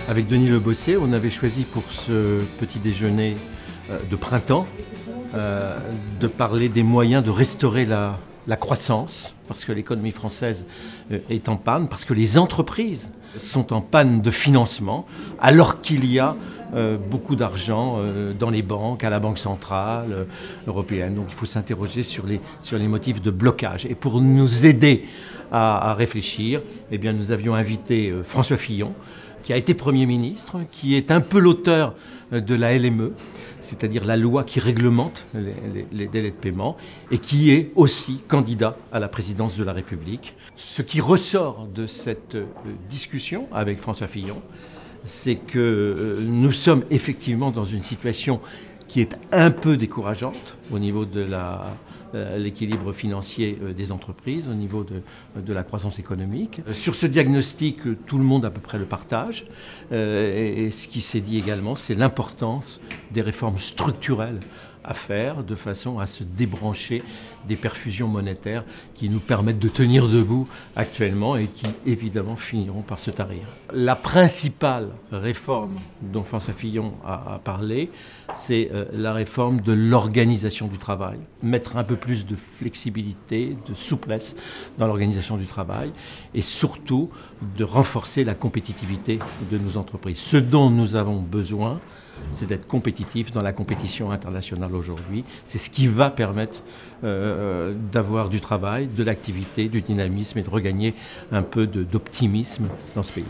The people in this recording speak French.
Avec Denis Lebossé, on avait choisi pour ce petit déjeuner de printemps de parler des moyens de restaurer la croissance, parce que l'économie française est en panne, parce que les entreprises sont en panne de financement, alors qu'il y a beaucoup d'argent dans les banques, à la Banque centrale européenne. Donc il faut s'interroger sur les motifs de blocage. Et pour nous aider à réfléchir, eh bien, nous avions invité François Fillon, qui a été Premier ministre, qui est un peu l'auteur de la LME, c'est-à-dire la loi qui réglemente les délais de paiement, et qui est aussi candidat à la présidence de la République. Ce qui ressort de cette discussion avec François Fillon, c'est que nous sommes effectivement dans une situation qui est un peu décourageante au niveau de l'équilibre financier des entreprises, au niveau de la croissance économique. Sur ce diagnostic, tout le monde à peu près le partage. Et ce qui s'est dit également, c'est l'importance des réformes structurelles à faire de façon à se débrancher des perfusions monétaires qui nous permettent de tenir debout actuellement et qui évidemment finiront par se tarir. La principale réforme dont François Fillon a parlé, c'est la réforme de l'organisation du travail. Mettre un peu plus de flexibilité, de souplesse dans l'organisation du travail et surtout de renforcer la compétitivité de nos entreprises. Ce dont nous avons besoin, c'est d'être compétitifs dans la compétition internationale aujourd'hui. C'est ce qui va permettre d'avoir du travail, de l'activité, du dynamisme et de regagner un peu d'optimisme dans ce pays.